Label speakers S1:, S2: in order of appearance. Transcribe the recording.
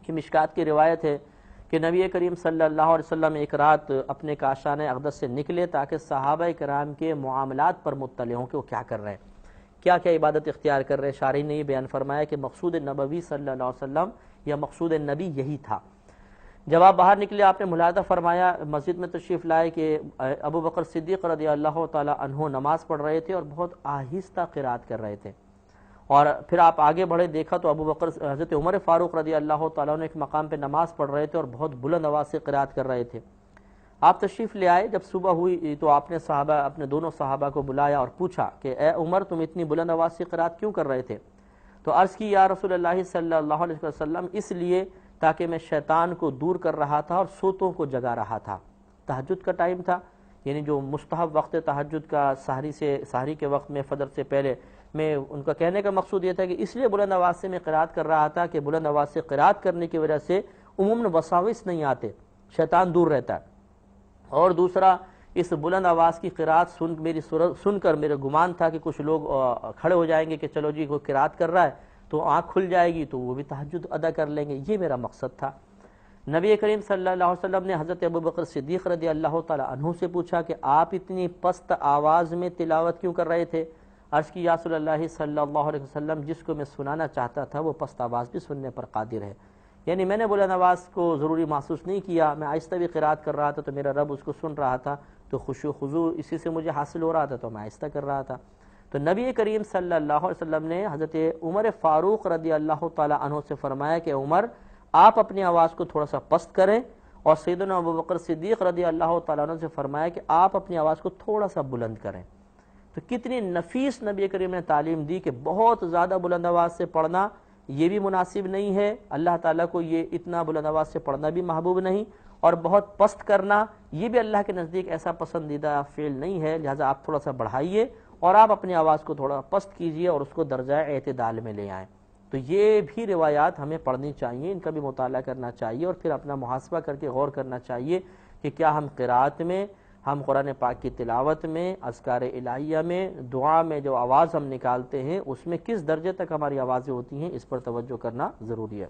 S1: کہ مشکات کی روایت ہے کہ نبی کریم صلی اللہ علیہ وسلم ایک رات اپنے کاشان اقدس سے نکلے تاکہ صحابہ کرام کے معاملات پر مطلع ہوں کہ وہ کیا کر رہے ہیں، کیا کیا عبادت اختیار کر رہے ہیں۔ شارحین نے یہ بیان فرمایا کہ مقصود نبوی صلی اللہ علیہ وسلم یا مقصود نبی یہی تھا۔ جب آپ باہر نکلے آپ نے ملاحظہ فرمایا مسجد میں تشریف لائے کہ ابو بکر صدیق رضی اللہ تعالی عنہ نماز پڑھ رہے تھے اور بہت آہستہ قرات کر رہے تھے، اور پھر آپ آگے بڑھے دیکھا تو ابو بکر حضرت عمر فاروق رضی اللہ تعالیٰ عنہ ایک مقام پہ نماز پڑھ رہے تھے اور بہت بلند آواز سے قرات کر رہے تھے۔ آپ تشریف لے آئے، جب صبح ہوئی تو آپ نے اپنے دونوں صحابہ کو بلایا اور پوچھا کہ اے عمر تم اتنی بلند آواز سے قرات کیوں کر رہے تھے؟ تو عرض کی یا رسول اللہ صلی اللہ علیہ وسلم اس لیے تاکہ میں شیطان کو دور کر رہا تھا اور سوتوں کو جگا رہا تھا۔ تہجد کا ٹائم تھا، یعنی جو مستحب وقت تہجد کا سحری کے وقت میں فجر سے پہلے، میں ان کا کہنے کا مقصود یہ تھا کہ اس لیے بلند آواز سے میں قرات کر رہا تھا کہ بلند آواز سے قرات کرنے کی وجہ سے عموماً وساوس نہیں آتے، شیطان دور رہتا ہے، اور دوسرا اس بلند آواز کی قرات سن کر میرے گمان تھا کہ کچھ لوگ کھڑے ہو جائیں گے کہ چلو جی کوئی قرات کر رہا ہے تو آنکھ کھل جائے گی تو وہ بھی تہجد ادا کر لیں گے، یہ میرا مقصد تھا۔ نبی کریم صلی اللہ علیہ وسلم نے حضرت ابو بکر صدیق رضی اللہ تعالی عنہ سے پوچھا کہ آپ اتنی پست آواز میں تلاوت کیوں کر رہے تھے؟ عرض کی یا رسول اللہ صلی اللہ علیہ وسلم جس کو میں سنانا چاہتا تھا وہ پست آواز بھی سننے پر قادر ہے، یعنی میں نے بلند آواز کو ضروری محسوس نہیں کیا، میں آہستہ بھی قرات کر رہا تھا تو میرا رب اس کو سن رہا تھا، تو خشوع و خضوع اسی سے مجھے حاصل ہو رہا تھا تو میں آہستہ کر رہا تھا۔ تو نبی کریم صلی اللہ علیہ وسلم نے حضرت عمر فاروق رضی اللہ تعالی عنہ سے فرمایا کہ عمر آپ اپنی آواز کو تھوڑا سا پست کریں، اور سیدنا ابو بکر صدیق رضی اللہ تعالی عنہ سے فرمایا کہ آپ اپنی آواز کو تھوڑا سا بلند کریں۔ تو کتنی نفیس نبی کریم نے تعلیم دی کہ بہت زیادہ بلند آواز سے پڑھنا یہ بھی مناسب نہیں ہے، اللہ تعالیٰ کو یہ اتنا بلند آواز سے پڑھنا بھی محبوب نہیں، اور بہت پست کرنا یہ بھی اللہ کے نزدیک ایسا پسندیدہ فعل نہیں ہے، لہٰذا آپ تھوڑا سا بڑھائیے اور آپ اپنی آواز کو تھوڑا پست کیجئے اور اس کو درجہ اعتدال میں لے آئیں۔ تو یہ بھی روایات ہمیں پڑھنی چاہیے، ان کا بھی مطالعہ کرنا چاہیے، اور پھر اپنا محاسبہ کر کے غور کرنا چاہیے کہ کیا ہم قرات میں، ہم قرآن پاک کی تلاوت میں، اذکار الہیہ میں، دعا میں جو آواز ہم نکالتے ہیں اس میں کس درجے تک ہماری آوازیں ہوتی ہیں، اس پر توجہ کرنا ضروری ہے۔